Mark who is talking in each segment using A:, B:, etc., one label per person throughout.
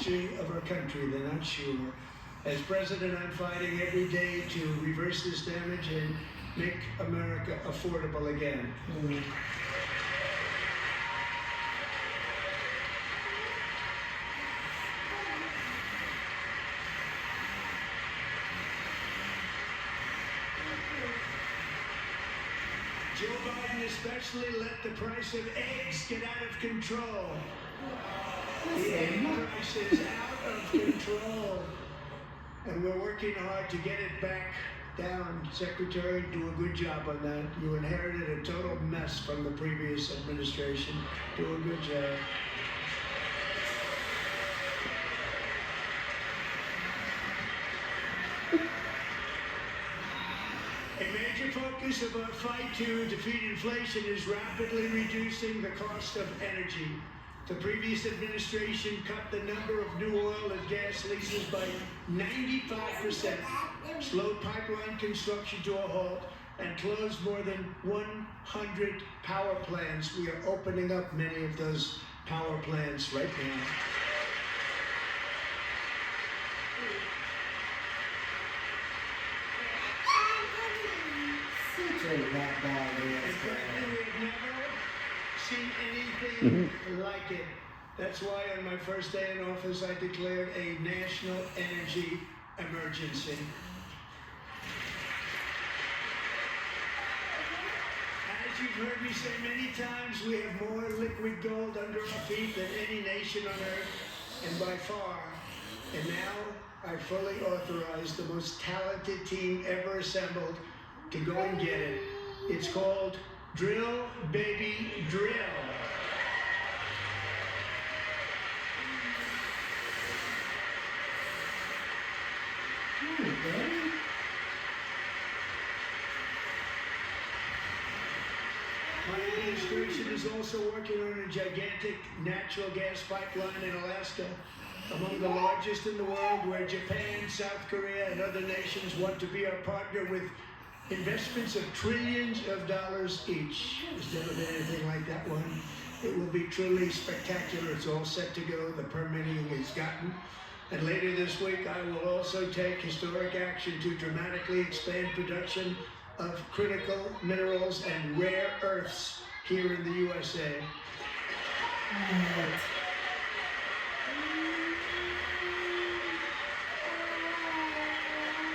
A: history of our country, they're not sure. As president, I'm fighting every day to reverse this damage and make America affordable again. Joe Biden especially let the price of eggs get out of control. The egg price is out of control. And we're working hard to get it back down. Secretary, do a good job on that. You inherited a total mess from the previous administration. Do a good job. A major focus of our fight to defeat inflation is rapidly reducing the cost of energy. The previous administration cut the number of new oil and gas leases by 95%, slowed pipeline construction to a halt, and closed more than 100 power plants. We are opening up many of those power plants right now. Seen anything like it. That's why on my first day in office I declared a national energy emergency. As you've heard me say many times, we have more liquid gold under our feet than any nation on earth, and by far. And now I fully authorize the most talented team ever assembled to go and get it. It's called Drill, Baby, Drill. My administration is also working on a gigantic natural gas pipeline in Alaska, among the largest in the world, where Japan, South Korea, and other nations want to be our partner with investments of trillions of dollars each. There's never been anything like that one. It will be truly spectacular. It's all set to go. The permitting is gotten. And later this week, I will also take historic action to dramatically expand production of critical minerals and rare earths here in the USA.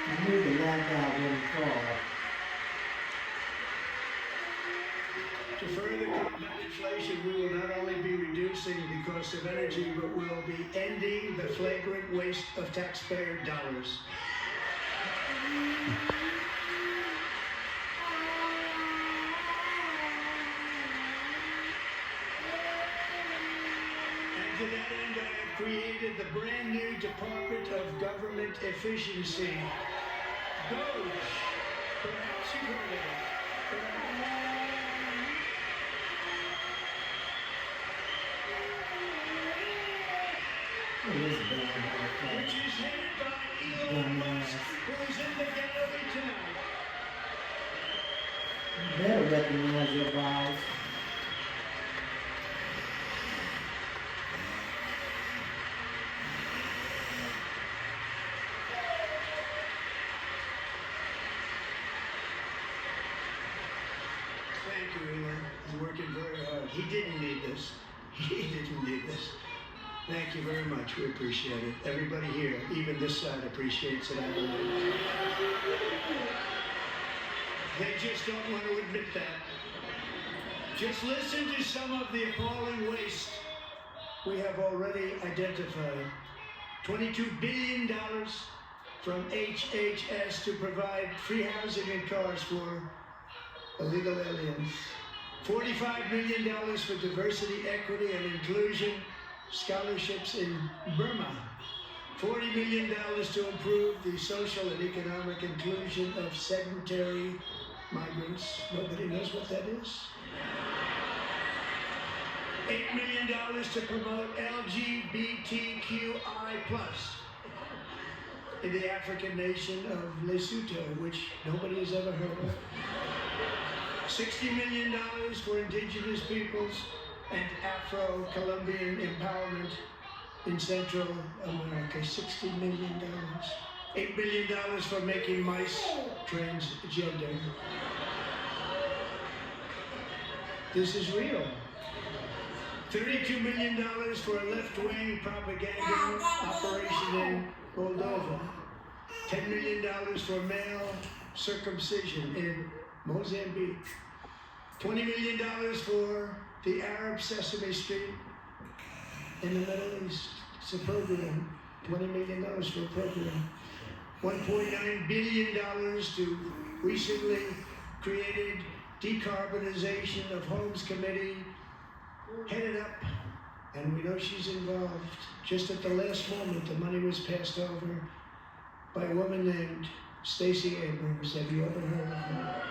B: I knew the lockout wouldn't fall.
A: To further combat inflation, we will not only be reducing the cost of energy, but we'll be ending the flagrant waste of taxpayer dollars. And to that end, I have created the brand new Department of Government Efficiency. DOGE. Perhaps you've heard of it. Which is headed by Elon Musk, who is in the gallery tonight.
B: You better recognize your boss.
A: Thank you, Elon. He's working very hard. He didn't need this. He didn't need this. Thank you very much. We appreciate it. Everybody here, even this side, appreciates it, I believe. They just don't want to admit that. Just listen to some of the appalling waste we have already identified. $22 billion from HHS to provide free housing and cars for illegal aliens. $45 million for diversity, equity, and inclusion scholarships in Burma. $40 million to improve the social and economic inclusion of sedentary migrants. Nobody knows what that is. $8 million to promote LGBTQI+ in the African nation of Lesotho, which nobody has ever heard of. $60 million for indigenous peoples and Afro-Colombian empowerment in Central America, $60 million. $8 billion for making mice transgender. This is real. $32 million for a left-wing propaganda operation in Moldova. $10 million for male circumcision in Mozambique. $20 million for the Arab Sesame Street in the Middle East. It's a program. $20 million for a program. $1.9 billion to recently created Decarbonization of Homes Committee, headed up, and we know she's involved. Just at the last moment, the money was passed over by a woman named Stacey Abrams. Have you ever heard of her?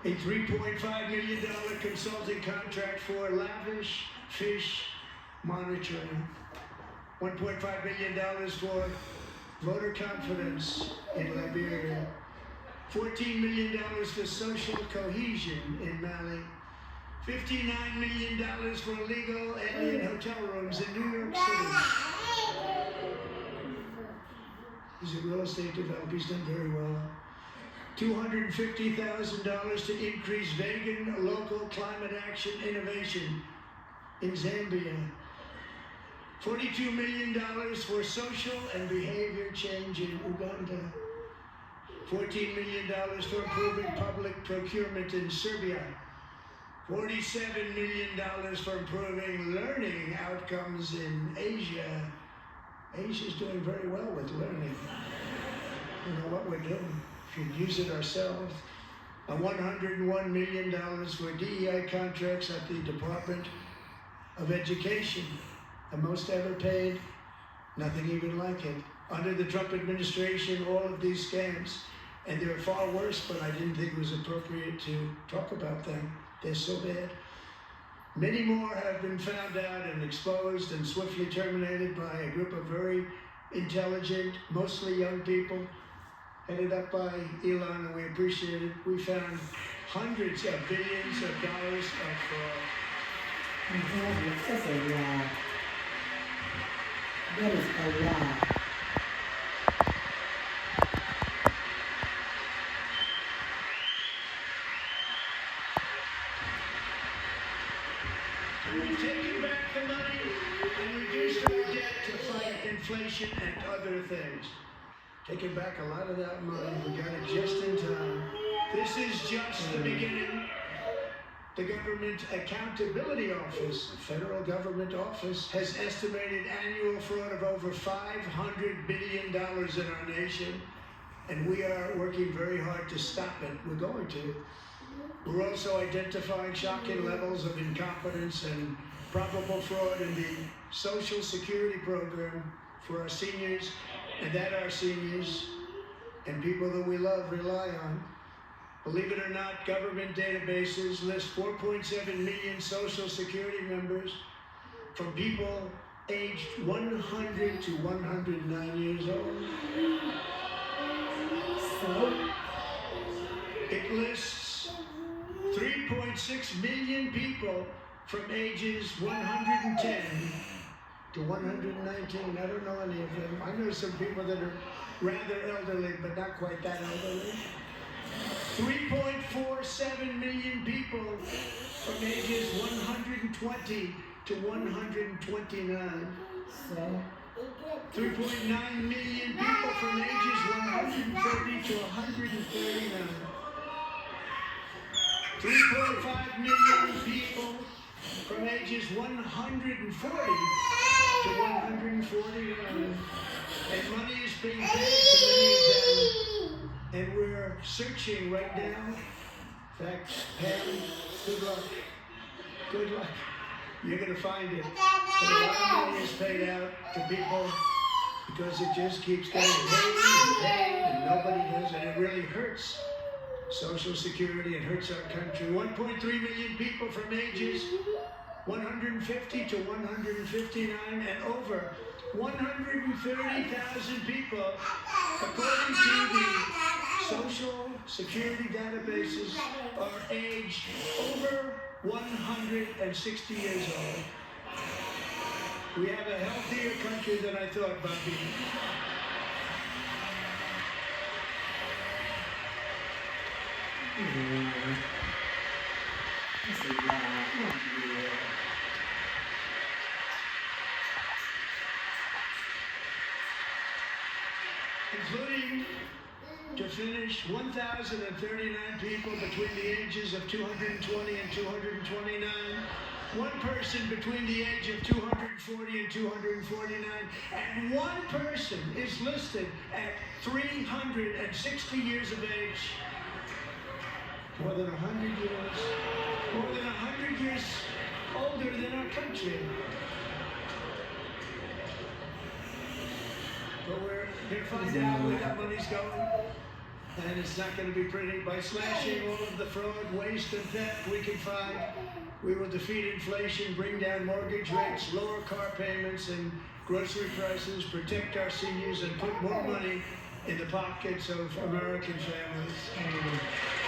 A: A $3.5 million consulting contract for lavish fish monitoring. $1.5 billion for voter confidence in Liberia. $14 million for social cohesion in Mali. $59 million for illegal alien hotel rooms in New York City. He's a real estate developer. He's done very well. $250,000 to increase vegan local climate action innovation in Zambia. $42 million for social and behavior change in Uganda. $14 million for improving public procurement in Serbia. $47 million for improving learning outcomes in Asia. Asia's doing very well with learning. You know what we're doing. We should use it ourselves. $101 million for DEI contracts at the Department of Education. The most ever paid, nothing even like it. Under the Trump administration, all of these scams, and they're far worse, but I didn't think it was appropriate to talk about them. They're so bad. Many more have been found out and exposed and swiftly terminated by a group of very intelligent, mostly young people, headed up by Elon, and we appreciate it. We found hundreds of billions of dollars of fraud.
B: That's a lie. That is a lie.
A: We've taken back the money and reduced our debt to fight inflation and other things. Taking back a lot of that money. We got it just in time. This is just the beginning. The Government Accountability Office, the federal government office, has estimated annual fraud of over $500 billion in our nation, and we are working very hard to stop it. We're going to. We're also identifying shocking levels of incompetence and probable fraud in the Social Security program for our seniors, and that our seniors and people that we love rely on. Believe it or not, government databases list 4.7 million Social Security members from people aged 100 to 109 years old. So, it lists 3.6 million people from ages 110 to 119. I don't know any of them. I know some people that are rather elderly, but not quite that elderly. 3.47 million people from ages 120 to 129.
B: So,
A: 3.9 million people from ages 130 to 139. 3.5 million people from ages 140 to 149. And money is being paid to many of them. And we're searching right now. In fact, Pam, good luck. Good luck. You're going to find it. But a lot of money is paid out to people because it just keeps getting paid and nobody does it. It really hurts Social Security. It hurts our country. 1.3 million people from ages 150 to 159 and over 130,000 people, according to the Social Security databases, are aged over 160 years old. We have a healthier country than I thought, Bobby.
B: That's a lie.
A: Including, to finish, 1,039 people between the ages of 220 and 229. One person between the age of 240 and 249. And one person is listed at 360 years of age. More than 100 years. More than 100 years older than our country. But we're going to find out where that money's going. And it's not going to be pretty. By slashing all of the fraud, waste, and theft we can find, we will defeat inflation, bring down mortgage rates, lower car payments and grocery prices, protect our seniors, and put more money in the pockets of American families.